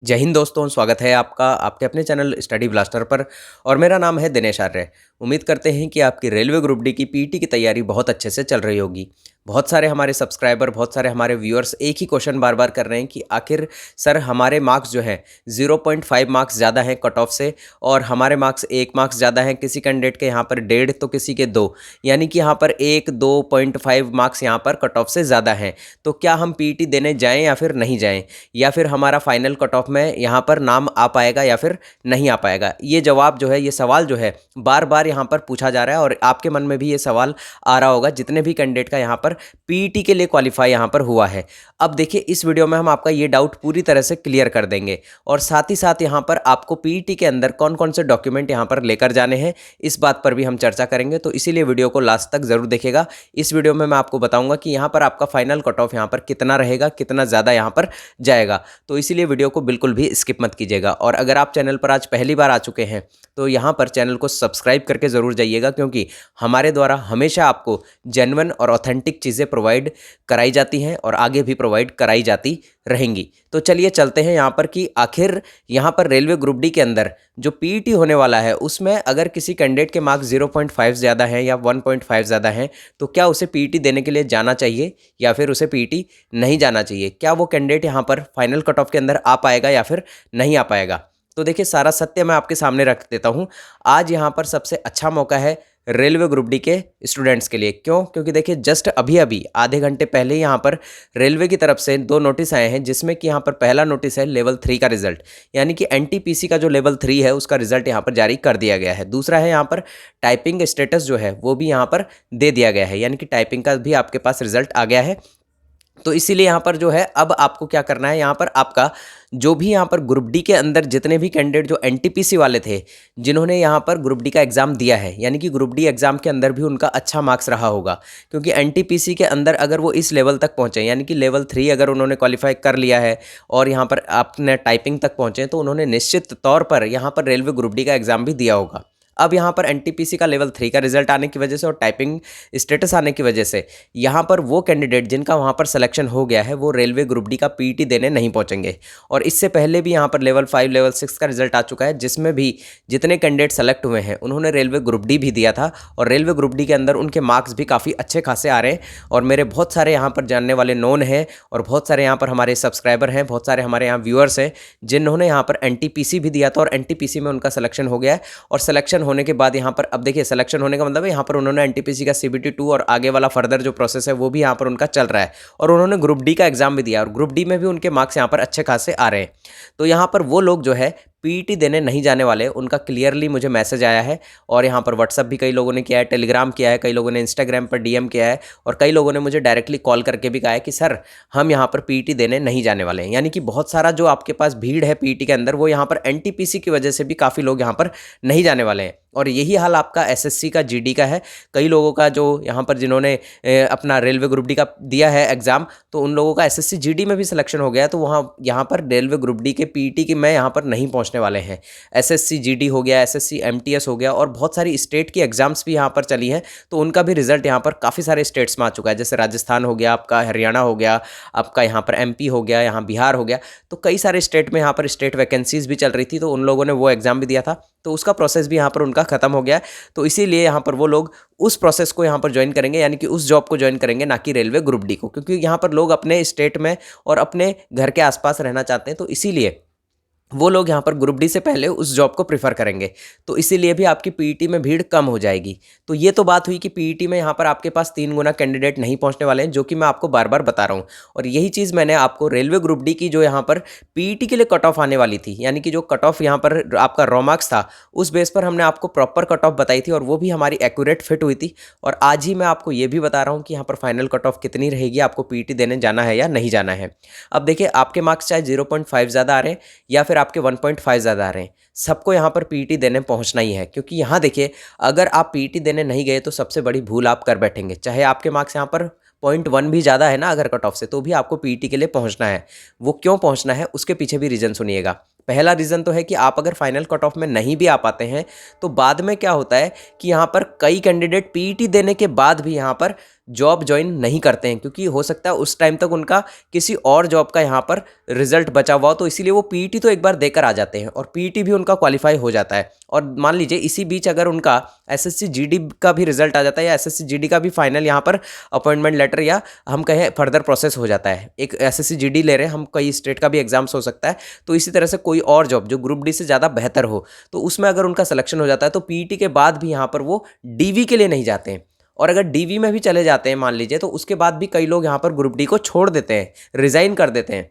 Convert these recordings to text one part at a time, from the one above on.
जय हिंद दोस्तों, स्वागत है आपका आपके अपने चैनल स्टडी ब्लास्टर पर। और मेरा नाम है दिनेश आर्य। उम्मीद करते हैं कि आपकी रेलवे ग्रुप डी की पीटी की तैयारी बहुत अच्छे से चल रही होगी। बहुत सारे हमारे सब्सक्राइबर, बहुत सारे हमारे व्यूअर्स एक ही क्वेश्चन बार बार कर रहे हैं कि आखिर सर हमारे मार्क्स जो हैं 0.5 मार्क्स ज़्यादा हैं कट ऑफ से, और हमारे मार्क्स 1 मार्क्स ज़्यादा हैं। किसी कैंडिडेट के यहाँ पर 1.5 तो किसी के 2, यानी कि यहाँ पर 1-2.5 मार्क्स यहाँ पर कट ऑफ से ज़्यादा हैं। तो क्या हम पीटी देने जाएँ या फिर नहीं जाएँ, या फिर हमारा फाइनल कट ऑफ में यहाँ पर नाम आ पाएगा या फिर नहीं आ पाएगा? ये जवाब जो है, ये सवाल जो है बार बार यहाँ पर पूछा जा रहा है, और आपके मन में भी ये सवाल आ रहा होगा जितने भी कैंडिडेट का यहाँ पर पीईटी के लिए क्वालिफाई यहाँ पर हुआ है। अब देखिए, इस वीडियो में हम आपका ये डाउट पूरी तरह से क्लियर कर देंगे, और साथ ही साथ यहाँ पर आपको पीईटी के अंदर कौन कौन से डॉक्यूमेंट यहाँ पर लेकर जाने हैं, इस बात पर भी हम चर्चा करेंगे। तो इसीलिए वीडियो को लास्ट तक जरूर देखिएगा। इस वीडियो में मैं आपको बताऊंगा कि यहाँ पर आपका फाइनल कट ऑफ यहाँ पर कितना रहेगा, कितना ज़्यादा यहाँ पर जाएगा। तो इसीलिए वीडियो को बिल्कुल भी स्किप मत कीजिएगा। और अगर आप चैनल पर आज पहली बार आ चुके हैं तो यहाँ पर चैनल को सब्सक्राइब करके ज़रूर जाइएगा, क्योंकि हमारे द्वारा हमेशा आपको जेन्युइन और ऑथेंटिक चीज़ें प्रोवाइड कराई जाती हैं और आगे भी प्रोवाइड कराई जाती रहेंगी। तो चलिए चलते हैं यहाँ पर कि आखिर यहाँ पर रेलवे ग्रुप डी के अंदर जो पीईटी होने वाला है उसमें अगर किसी कैंडिडेट के मार्क्स 0.5 ज़्यादा हैं या 1.5 ज़्यादा हैं, तो क्या उसे पीईटी देने के लिए जाना चाहिए या फिर उसे पीईटी नहीं जाना चाहिए? क्या वो कैंडिडेट यहाँ पर फाइनल कट ऑफ के अंदर आ पाएगा या फिर नहीं आ पाएगा? तो देखिए, सारा सत्य मैं आपके सामने रख देता हूँ। आज यहाँ पर सबसे अच्छा मौका है रेलवे ग्रुप डी के स्टूडेंट्स के लिए। क्यों? क्योंकि देखिए, जस्ट अभी अभी आधे घंटे पहले यहाँ पर रेलवे की तरफ से 2 नोटिस आए हैं, जिसमें कि यहाँ पर पहला नोटिस है लेवल 3 का रिजल्ट, यानी कि एनटीपीसी का जो लेवल 3 है उसका रिजल्ट यहाँ पर जारी कर दिया गया है। दूसरा है यहाँ पर टाइपिंग स्टेटस जो है वो भी यहाँ पर दे दिया गया है, यानी कि टाइपिंग का भी आपके पास रिजल्ट आ गया है। तो इसीलिए यहाँ पर जो है, अब आपको क्या करना है, यहाँ पर आपका जो भी यहाँ पर ग्रुप डी के अंदर जितने भी कैंडिडेट जो एनटीपीसी वाले थे, जिन्होंने यहाँ पर ग्रुप डी का एग्ज़ाम दिया है, यानी कि ग्रुप डी एग्ज़ाम के अंदर भी उनका अच्छा मार्क्स रहा होगा, क्योंकि एनटीपीसी के अंदर अगर वो इस लेवल तक पहुँचे, यानी कि लेवल 3 अगर उन्होंने क्वालिफाई कर लिया है और यहाँ पर अपने टाइपिंग तक पहुँचे, तो उन्होंने निश्चित तौर पर यहाँ पर रेलवे ग्रुप डी का एग्ज़ाम भी दिया होगा। अब यहाँ पर एनटीपीसी का लेवल 3 का रिजल्ट आने की वजह से और टाइपिंग स्टेटस आने की वजह से यहाँ पर वो कैंडिडेट जिनका वहाँ पर सिलेक्शन हो गया है, वो रेलवे ग्रुप डी का पीईटी देने नहीं पहुँचेंगे। और इससे पहले भी यहाँ पर लेवल 5 लेवल 6 का रिजल्ट आ चुका है, जिसमें भी जितने कैंडिडेट सेलेक्ट हुए हैं उन्होंने रेलवे ग्रुप डी भी दिया था, और रेलवे ग्रुप डी के अंदर उनके मार्क्स भी काफ़ी अच्छे खासे आ रहे हैं। और मेरे बहुत सारे यहाँ पर जानने वाले नोन हैं, और बहुत सारे यहाँ पर हमारे सब्सक्राइबर हैं, बहुत सारे हमारे यहाँ व्यूअर्स हैं, जिन्होंने यहाँ पर एनटीपीसी भी दिया था और एनटीपीसी में उनका सिलेक्शन हो गया है। और सिलेक्शन होने के बाद यहाँ पर, अब देखिए, सिलेक्शन होने का मतलब है यहाँ पर उन्होंने एनटीपीसी का सीबीटी 2 और आगे वाला फर्दर जो प्रोसेस है वो भी यहाँ पर उनका चल रहा है, और उन्होंने ग्रुप डी का एग्जाम भी दिया, और ग्रुप डी में भी उनके मार्क्स यहाँ पर अच्छे खासे आ रहे हैं। तो यहाँ पर वो लोग जो है पीईटी देने नहीं जाने वाले, उनका क्लियरली मुझे मैसेज आया है, और यहाँ पर व्हाट्सअप भी कई लोगों ने किया है, टेलीग्राम किया है, कई लोगों ने इंस्टाग्राम पर डीएम किया है, और कई लोगों ने मुझे डायरेक्टली कॉल करके भी कहा है कि सर हम यहाँ पर पीईटी देने नहीं जाने वाले हैं। यानी कि बहुत सारा जो आपके पास भीड़ है पीईटी के अंदर, वो यहाँ पर एनटीपीसी की वजह से भी काफ़ी लोग यहाँ पर नहीं जाने वाले हैं। और यही हाल आपका एसएससी का जीडी का है। कई लोगों का जो यहाँ पर जिन्होंने अपना रेलवे ग्रुप डी का दिया है एग्ज़ाम, तो उन लोगों का एसएससी जीडी में भी सिलेक्शन हो गया है, तो वहाँ यहाँ पर रेलवे ग्रुप डी के पीईटी की में यहाँ पर नहीं पहुँचने वाले हैं। एसएससी जीडी हो गया, एसएससी एमटीएस हो गया, और बहुत सारी स्टेट की एग्जाम्स भी यहाँ पर चली हैं, तो उनका भी रिजल्ट यहाँ पर काफ़ी सारे स्टेट्स में आ चुका है। जैसे राजस्थान हो गया आपका, हरियाणा हो गया आपका, यहाँ पर एमपी हो गया, यहाँ बिहार हो गया, तो कई सारे स्टेट में यहाँ पर स्टेट वैकेंसीज भी चल रही थी, तो उन लोगों ने वो एग्ज़ाम भी दिया था, तो उसका प्रोसेस भी यहाँ पर उनका खत्म हो गया है। तो इसीलिए यहाँ पर वो लोग उस प्रोसेस को यहाँ पर ज्वाइन करेंगे, यानी कि उस जॉब को ज्वाइन करेंगे, ना कि रेलवे ग्रुप डी को, क्योंकि यहाँ पर लोग अपने स्टेट में और अपने घर के आसपास रहना चाहते हैं, तो इसीलिए वो लोग यहाँ पर ग्रुप डी से पहले उस जॉब को प्रीफर करेंगे। तो इसीलिए भी आपकी पीईटी में भीड़ कम हो जाएगी। तो ये तो बात हुई कि पीईटी में यहाँ पर आपके पास 3 गुना कैंडिडेट नहीं पहुँचने वाले हैं, जो कि मैं आपको बार बार बता रहा हूँ। और यही चीज़ मैंने आपको रेलवे ग्रुप डी की जो यहाँ पर पीईटी के लिए कट ऑफ आने वाली थी, यानी कि जो कट ऑफ यहाँ पर आपका रॉ मार्क्स था, उस बेस पर हमने आपको प्रॉपर कट ऑफ बताई थी, और वो भी हमारी एक्यूरेट फिट हुई थी। और आज ही मैं आपको ये भी बता रहा हूँ कि यहाँ पर फाइनल कट ऑफ कितनी रहेगी, आपको पीईटी देने जाना है या नहीं जाना है। अब देखिए, आपके मार्क्स चाहे 0.5 ज़्यादा आ रहे हैं या फिर आपके 1.5 ज़्यादा आ रहे हैं, सबको यहाँ पर पीईटी देने पहुँचना ही है। क्योंकि यहाँ देखिए, अगर आप पीईटी देने नहीं गए तो सबसे बड़ी भूल आप कर बैठेंगे। चाहे आपके मार्क्स यहाँ पर 0.1 भी ज़्यादा है ना अगर कट ऑफ से, तो भी आपको पीईटी के लिए पहुँचना है। वो क्यों पहुँचना है, उसके पीछे भी रीज़न सुनिएगा। पहला रीज़न तो है कि आप अगर फाइनल कट ऑफ में नहीं भी आ पाते हैं, तो बाद में क्या होता है कि यहाँ पर कई कैंडिडेट पीईटी देने के बाद भी यहाँ पर जॉब ज्वाइन नहीं करते हैं, क्योंकि हो सकता है उस टाइम तक उनका किसी और जॉब का यहाँ पर रिजल्ट बचा हुआ हो, तो इसीलिए वो पीईटी तो एक बार देकर आ जाते हैं और पीईटी भी उनका क्वालिफाई हो जाता है। और मान लीजिए इसी बीच अगर उनका एसएससी जीडी का भी रिजल्ट आ जाता है या एसएससी जीडी का भी फाइनल यहाँ पर अपॉइंटमेंट लेटर या हम कहें फर्दर प्रोसेस हो जाता है, एक एसएससी जीडी ले रहे हैं हम, कई स्टेट का भी एग्जाम्स हो सकता है, तो इसी तरह से कोई और जॉब जो ग्रुप डी से ज़्यादा बेहतर हो, तो उसमें अगर उनका सिलेक्शन हो जाता है तो पीईटी के बाद भी यहाँ पर वो डीवी के लिए नहीं जाते हैं। और अगर डीवी में भी चले जाते हैं मान लीजिए, तो उसके बाद भी कई लोग यहाँ पर ग्रुप डी को छोड़ देते हैं, रिजाइन कर देते हैं,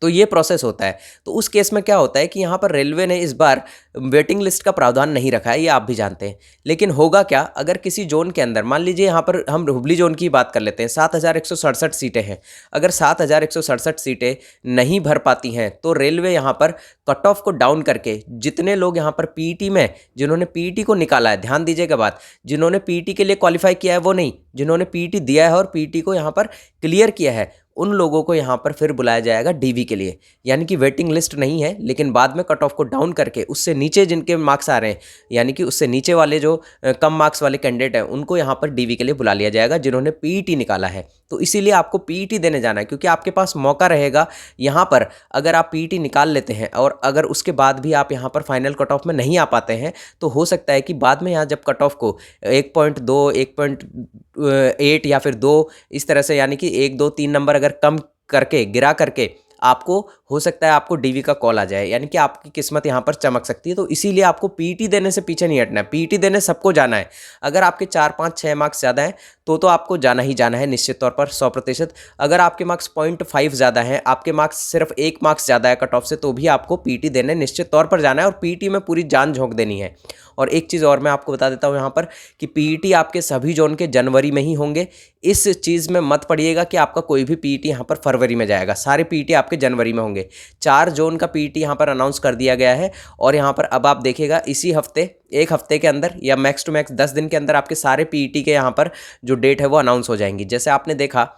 तो ये प्रोसेस होता है। तो उस केस में क्या होता है कि यहाँ पर रेलवे ने इस बार वेटिंग लिस्ट का प्रावधान नहीं रखा है, ये आप भी जानते हैं। लेकिन होगा क्या, अगर किसी जोन के अंदर मान लीजिए यहाँ पर हम हुबली जोन की बात कर लेते हैं, 7,167 सीटें हैं, अगर 7,167 सीटें नहीं भर पाती हैं तो रेलवे यहाँ पर कट ऑफ को डाउन करके जितने लोग यहाँ पर पीईटी में, जिन्होंने पीईटी को निकाला है, ध्यान दीजिएगा बात, जिन्होंने पीईटी के लिए क्वालिफाई किया है वो नहीं, जिन्होंने पीईटी दिया है और पीईटी को यहाँ पर क्लियर किया है, उन लोगों को यहाँ पर फिर बुलाया जाएगा डीवी के लिए। यानी कि वेटिंग लिस्ट नहीं है, लेकिन बाद में कट ऑफ को डाउन करके उससे नीचे जिनके मार्क्स आ रहे हैं, यानी कि उससे नीचे वाले जो कम मार्क्स वाले कैंडिडेट हैं, उनको यहाँ पर डीवी के लिए बुला लिया जाएगा जिन्होंने पीईटी निकाला है। तो इसीलिए आपको पीईटी देने जाना है, क्योंकि आपके पास मौका रहेगा यहाँ पर, अगर आप पीईटी निकाल लेते हैं और अगर उसके बाद भी आप यहाँ पर फाइनल कट ऑफ में नहीं आ पाते हैं, तो हो सकता है कि बाद में यहाँ जब कट ऑफ को 1.2, 1.8 या फिर 2 इस तरह से, यानी कि 1, 2, 3 नंबर अगर कम करके गिरा करके आपको हो सकता है आपको डीवी का कॉल आ जाए, यानी कि आपकी किस्मत यहाँ पर चमक सकती है। तो इसीलिए आपको पीईटी देने से पीछे नहीं हटना है, पीईटी देने सबको जाना है। अगर आपके 4, 5, 6 मार्क्स ज़्यादा हैं तो आपको जाना ही जाना है निश्चित तौर पर 100%। अगर आपके मार्क्स 0.5 ज़्यादा हैं, आपके मार्क्स सिर्फ 1 मार्क्स ज़्यादा है कट ऑफ से, तो भी आपको पीईटी देने निश्चित तौर पर जाना है और पीईटी में पूरी जान झोंक देनी है। और एक चीज़ और मैं आपको बता देता हूँ यहाँ पर कि पीईटी आपके सभी जोन के जनवरी में ही होंगे। इस चीज़ में मत पड़िएगा कि आपका कोई भी पीईटी यहाँ पर फरवरी में जाएगा, सारे पीईटी आपके जनवरी में होंगे। 4 जोन का पीईटी यहाँ पर अनाउंस कर दिया गया है और यहाँ पर अब आप देखिएगा इसी हफ्ते, एक हफ्ते के अंदर या मैक्स टू मैक्स 10 दिन के अंदर आपके सारे पीईटी के यहाँ पर जो डेट है वो अनाउंस हो जाएंगी। जैसे आपने देखा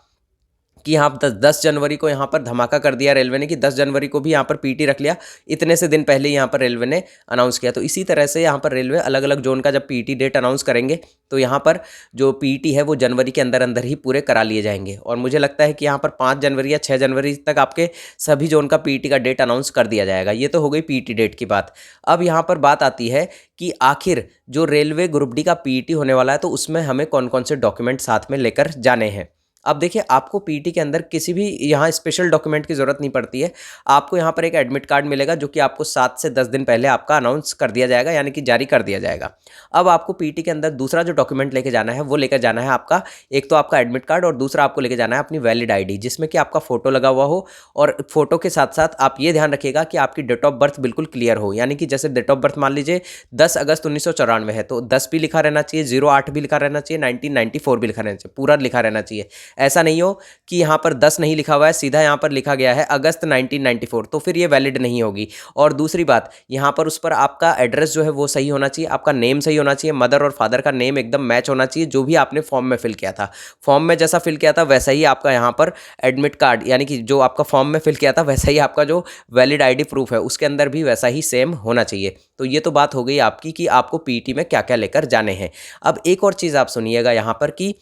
कि यहाँ 10 जनवरी को यहाँ पर धमाका कर दिया रेलवे ने कि 10 जनवरी को भी यहाँ पर पीईटी रख लिया, इतने से दिन पहले यहाँ पर रेलवे ने अनाउंस किया। तो इसी तरह से यहाँ पर रेलवे अलग अलग जोन का जब पीईटी डेट अनाउंस करेंगे तो यहाँ पर जो पीईटी है वो जनवरी के अंदर अंदर ही पूरे करा लिए जाएंगे। और मुझे लगता है कि यहाँ पर 5 जनवरी या 6 जनवरी तक आपके सभी जोन का पीईटी का डेट अनाउंस कर दिया जाएगा। ये तो हो गई पीईटी डेट की बात। अब यहाँ पर बात आती है कि आखिर जो रेलवे ग्रुप डी का पीईटी होने वाला है तो उसमें हमें कौन कौन से डॉक्यूमेंट साथ में लेकर जाने हैं। अब देखिए, आपको पीईटी के अंदर किसी भी यहाँ स्पेशल डॉक्यूमेंट की ज़रूरत नहीं पड़ती है। आपको यहाँ पर एक एडमिट कार्ड मिलेगा जो कि आपको 7 से 10 दिन पहले आपका अनाउंस कर दिया जाएगा, यानी कि जारी कर दिया जाएगा। अब आपको पीईटी के अंदर दूसरा जो डॉक्यूमेंट लेके जाना है वो लेकर जाना है आपका, एक तो आपका एडमिट कार्ड और दूसरा आपको लेके जाना है अपनी वैलिड आईडी, जिसमें कि आपका फोटो लगा हुआ हो। और फोटो के साथ साथ आप ये ध्यान रखिएगा कि आपकी डेट ऑफ बर्थ बिल्कुल क्लियर हो, यानी कि जैसे डेट ऑफ बर्थ मान लीजिए 10 अगस्त 1994 है तो 10 भी लिखा रहना चाहिए, 08 भी लिखा रहना चाहिए, 1994 भी लिखा रहना चाहिए, पूरा लिखा रहना चाहिए। ऐसा नहीं हो कि यहाँ पर 10 नहीं लिखा हुआ है, सीधा यहाँ पर लिखा गया है अगस्त 1994, तो फिर ये वैलिड नहीं होगी। और दूसरी बात, यहाँ पर उस पर आपका एड्रेस जो है वो सही होना चाहिए, आपका नेम सही होना चाहिए, मदर और फादर का नेम एकदम मैच होना चाहिए, जो भी आपने फॉर्म में फिल किया था। फॉर्म में जैसा फिल किया था वैसा ही आपका यहाँ पर एडमिट कार्ड, यानी कि जो आपका फॉर्म में फिल किया था वैसा ही आपका जो वैलिड आईडी प्रूफ है उसके अंदर भी वैसा ही सेम होना चाहिए। तो ये तो बात हो गई आपकी कि आपको पीईटी में क्या क्या लेकर जाने हैं। अब एक और चीज़ आप सुनिएगा यहाँ पर कि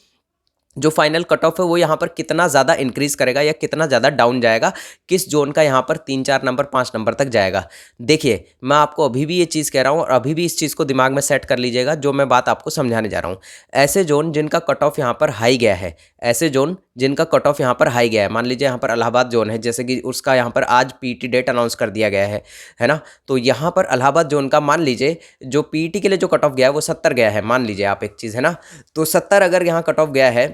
जो फाइनल कट ऑफ है वो यहाँ पर कितना ज़्यादा इंक्रीज़ करेगा या कितना ज़्यादा डाउन जाएगा, किस जोन का यहाँ पर 3, 4 नंबर 5 नंबर तक जाएगा। देखिए, मैं आपको अभी भी ये चीज़ कह रहा हूँ और अभी भी इस चीज़ को दिमाग में सेट कर लीजिएगा जो मैं बात आपको समझाने जा रहा हूँ। ऐसे जोन जिनका कट ऑफ यहाँ पर हाई गया है, ऐसे जोन जिनका कट ऑफ यहाँ पर हाई गया है, मान लीजिए यहाँ पर इलाहाबाद जोन है, जैसे कि उसका यहाँ पर आज पीईटी डेट अनाउंस कर दिया गया है ना। तो यहाँ पर इलाहाबाद जोन का मान लीजिए जो पीईटी के लिए जो कट ऑफ गया है वो 70 गया है, मान लीजिए आप एक चीज़, है ना। तो 70 अगर यहाँ कट ऑफ गया है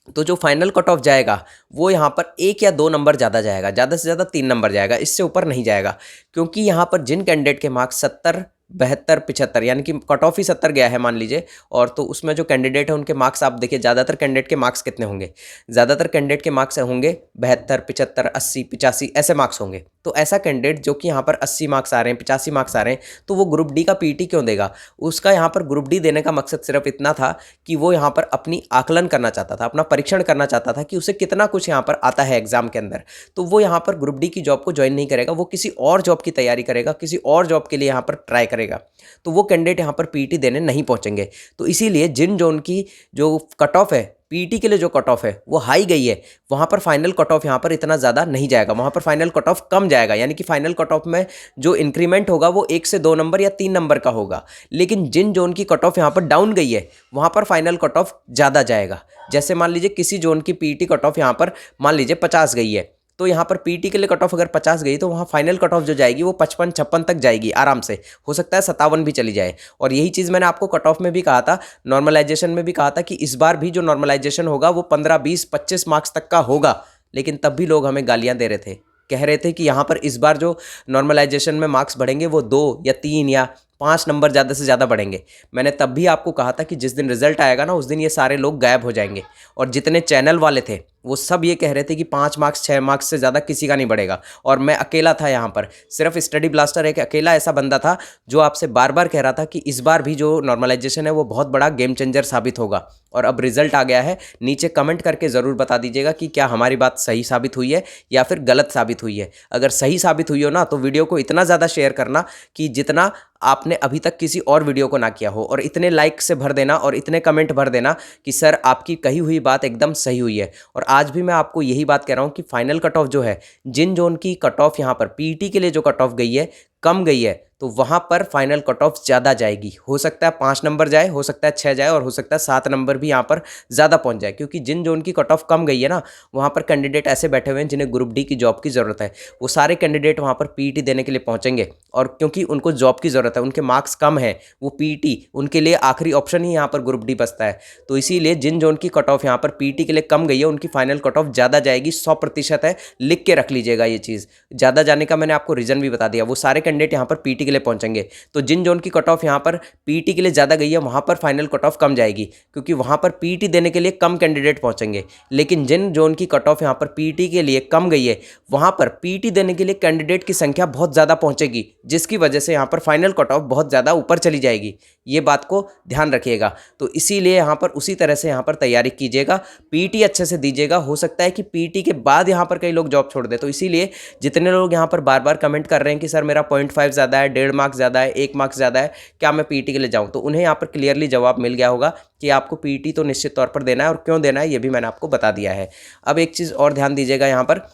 तो जो फाइनल कट ऑफ जाएगा वो यहाँ पर 1 या 2 नंबर ज़्यादा जाएगा, ज़्यादा से ज़्यादा 3 नंबर जाएगा, इससे ऊपर नहीं जाएगा। क्योंकि यहाँ पर जिन कैंडिडेट के मार्क्स 70, 72, 75 यानी कि कट ऑफ ही 70 गया है मान लीजिए, और तो उसमें जो कैंडिडेट है उनके मार्क्स आप देखिए, ज़्यादातर कैंडिडेट के मार्क्स कितने होंगे, ज़्यादातर कैंडिडेट के मार्क्स होंगे 72, 75, 80, 85 ऐसे मार्क्स होंगे। तो ऐसा कैंडिडेट जो कि यहाँ पर 80 मार्क्स आ रहे हैं, 85 मार्क्स आ रहे हैं, तो वो ग्रुप डी का पीईटी क्यों देगा? उसका यहाँ पर ग्रुप डी देने का मकसद सिर्फ इतना था कि वो यहाँ पर अपनी आकलन करना चाहता था, अपना परीक्षण करना चाहता था कि उसे कितना कुछ यहाँ पर आता है एग्जाम के अंदर। तो वो यहाँ पर ग्रुप डी की जॉब को ज्वाइन नहीं करेगा, वो किसी और जॉब की तैयारी करेगा, किसी और जॉब के लिए यहाँ पर ट्राई करेगा। तो वो कैंडिडेट यहाँ पर पीईटी देने नहीं पहुँचेंगे। तो इसीलिए जिन जोन की जो कट ऑफ है पीटी के लिए जो कट ऑफ है वो हाई गई है, वहाँ पर फाइनल कट ऑफ यहाँ पर इतना ज़्यादा नहीं जाएगा, वहाँ पर फाइनल कट ऑफ कम जाएगा, यानी कि फाइनल कट ऑफ में जो इंक्रीमेंट होगा वो 1 से 2 नंबर या 3 नंबर का होगा। लेकिन जिन जोन की कट ऑफ यहाँ पर डाउन गई है वहाँ पर फाइनल कट ऑफ ज़्यादा जाएगा। जैसे मान लीजिए किसी जोन की पीटी कट ऑफ यहाँ पर मान लीजिए 50 गई है, तो यहाँ पर पीटी के लिए कट ऑफ अगर 50 गई तो वहाँ फाइनल कट ऑफ जो जाएगी वो 55-56 तक जाएगी आराम से, हो सकता है 57 भी चली जाए। और यही चीज़ मैंने आपको कट ऑफ में भी कहा था, नॉर्मलाइजेशन में भी कहा था कि इस बार भी जो नॉर्मलाइजेशन होगा वो 15, 20, 25 मार्क्स तक का होगा। लेकिन तब भी लोग हमें गालियाँ दे रहे थे, कह रहे थे कि यहाँ पर इस बार जो नॉर्मलाइजेशन में मार्क्स बढ़ेंगे वो 2 या 3 या 5 नंबर ज़्यादा से ज़्यादा बढ़ेंगे। मैंने तब भी आपको कहा था कि जिस दिन रिजल्ट आएगा ना उस दिन ये सारे लोग गायब हो जाएंगे, और जितने चैनल वाले थे वो सब ये कह रहे थे कि 5 मार्क्स 6 मार्क्स से ज़्यादा किसी का नहीं बढ़ेगा। और मैं अकेला था यहाँ पर, सिर्फ स्टडी ब्लास्टर एक अकेला ऐसा बंदा था जो आपसे बार बार कह रहा था कि इस बार भी जो नॉर्मलाइजेशन है वो बहुत बड़ा गेम चेंजर साबित होगा। और अब रिजल्ट आ गया है, नीचे कमेंट करके ज़रूर बता दीजिएगा कि क्या हमारी बात सही साबित हुई है या फिर गलत साबित हुई है। अगर सही साबित हुई हो ना तो वीडियो को इतना ज़्यादा शेयर करना कि जितना आपने अभी तक किसी और वीडियो को ना किया हो, और इतने लाइक से भर देना और इतने कमेंट भर देना कि सर आपकी कही हुई बात एकदम सही हुई है। और आज भी मैं आपको यही बात कह रहा हूँ कि फाइनल कट ऑफ जो है, जिन जोन की कट ऑफ यहाँ पर पीटी के लिए जो कट ऑफ गई है कम गई है, तो वहाँ पर फाइनल कट ऑफ ज़्यादा जाएगी। हो सकता है 5 नंबर जाए, हो सकता है 6 जाए, और हो सकता है 7 नंबर भी यहाँ पर ज़्यादा पहुँच जाए। क्योंकि जिन जोन की कट ऑफ कम गई है ना वहाँ पर कैंडिडेट ऐसे बैठे हुए हैं जिन्हें ग्रुप डी की जॉब की ज़रूरत है, वो सारे कैंडिडेट वहाँ पर पीटी देने के लिए पहुँचेंगे। और क्योंकि उनको जॉब की ज़रूरत है, उनके मार्क्स कम है, वो पीटी उनके लिए आखिरी ऑप्शन ही यहाँ पर ग्रुप डी बचता है। तो इसीलिए जिन जोन की कट ऑफ यहाँ पर पीटी के लिए कम गई है उनकी फाइनल कट ऑफ ज़्यादा जाएगी, 100% है। लिख के रख लीजिएगा ये चीज़। ज़्यादा जाने का मैंने आपको रीज़न भी बता दिया, वो सारे कैंडिडेट यहाँ पर पीटी के लिए पहुँचेंगे। तो जिन जोन की कट ऑफ यहाँ पर पीटी के लिए ज़्यादा गई है वहाँ पर फाइनल कट ऑफ कम जाएगी, क्योंकि वहाँ पर पीटी देने के लिए कम कैंडिडेट पहुँचेंगे। लेकिन जिन जोन की कट ऑफ यहाँ पर पीटी के लिए कम गई है वहाँ पर पीटी देने के लिए कैंडिडेट की संख्या बहुत ज़्यादा पहुँचेगी, जिसकी वजह से यहाँ पर फाइनल कट ऑफ बहुत ज़्यादा ऊपर चली जाएगी। ये बात को ध्यान रखिएगा। तो इसीलिए यहाँ पर उसी तरह से यहाँ पर तैयारी कीजिएगा, पीटी अच्छे से दीजिएगा। हो सकता है कि पीटी के बाद यहाँ पर कई लोग जॉब छोड़ दे, तो इसीलिए जितने लोग यहाँ पर बार बार कमेंट कर रहे हैं कि सर मेरा 0.5 ज़्यादा है, 1.5 मार्क्स ज़्यादा है, 1 मार्क्स ज़्यादा है, क्या मैं पीटी के लिए जाऊँ, तो उन्हें यहाँ पर क्लियरली जवाब मिल गया होगा कि आपको पीटी तो निश्चित तौर पर देना है, और क्यों देना है ये भी मैंने आपको बता दिया है। अब एक चीज़ और ध्यान दीजिएगा यहाँ पर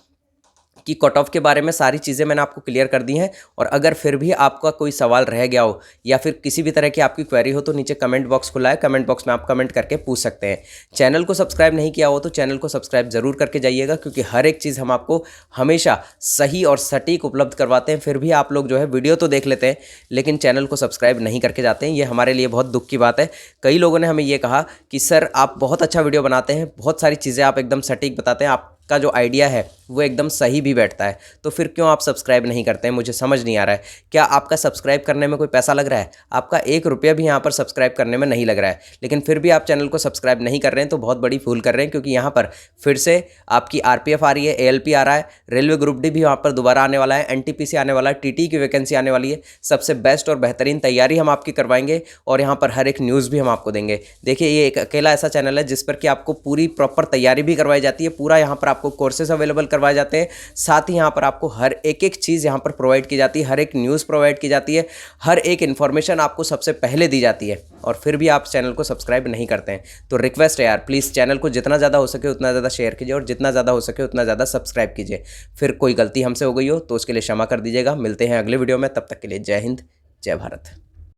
कि कट ऑफ के बारे में सारी चीज़ें मैंने आपको क्लियर कर दी हैं। और अगर फिर भी आपका कोई सवाल रह गया हो या फिर किसी भी तरह की आपकी क्वेरी हो तो नीचे कमेंट बॉक्स खुला है, कमेंट बॉक्स में आप कमेंट करके पूछ सकते हैं। चैनल को सब्सक्राइब नहीं किया हो तो चैनल को सब्सक्राइब ज़रूर करके जाइएगा, क्योंकि हर एक चीज़ हम आपको हमेशा सही और सटीक उपलब्ध करवाते हैं। फिर भी आप लोग जो है वीडियो तो देख लेते हैं लेकिन चैनल को सब्सक्राइब नहीं करके जाते हैं, ये हमारे लिए बहुत दुख की बात है। कई लोगों ने हमें ये कहा कि सर आप बहुत अच्छा वीडियो बनाते हैं, बहुत सारी चीज़ें आप एकदम सटीक बताते हैं, आपका जो आइडिया है वो एकदम सही भी बैठता है, तो फिर क्यों आप सब्सक्राइब नहीं करते हैं? मुझे समझ नहीं आ रहा है। क्या आपका सब्सक्राइब करने में कोई पैसा लग रहा है? आपका 1 रुपया भी यहाँ पर सब्सक्राइब करने में नहीं लग रहा है, लेकिन फिर भी आप चैनल को सब्सक्राइब नहीं कर रहे हैं, तो बहुत बड़ी भूल कर रहे हैं। क्योंकि यहाँ पर फिर से आपकी आरपीएफ आ रही है, एएलपी आ रहा है, रेलवे ग्रुप डी भी वहाँ पर दोबारा आने वाला है, एनटीपीसी आने वाला है, टीटी की वैकेंसी आने वाली है। सबसे बेस्ट और बेहतरीन तैयारी हम आपकी करवाएंगे, और यहाँ पर हर एक न्यूज़ भी हम आपको देंगे। देखिए ये एक अकेला ऐसा चैनल है जिस पर कि आपको पूरी प्रॉपर तैयारी भी करवाई जाती है, पूरा यहाँ पर आपको कोर्सेज अवेलेबल करवाए जाते हैं, साथ ही यहाँ पर आपको हर एक चीज़ यहाँ पर प्रोवाइड की जाती है, हर एक न्यूज़ प्रोवाइड की जाती है, हर एक इन्फॉर्मेशन आपको सबसे पहले दी जाती है, और फिर भी आप चैनल को सब्सक्राइब नहीं करते हैं। तो रिक्वेस्ट है यार, प्लीज़ चैनल को जितना ज़्यादा हो सके उतना ज़्यादा शेयर कीजिए, और जितना ज़्यादा हो सके उतना ज़्यादा सब्सक्राइब कीजिए। फिर कोई गलती हमसे हो गई हो तो उसके लिए क्षमा कर दीजिएगा। मिलते हैं अगले वीडियो में, तब तक के लिए जय हिंद, जय भारत।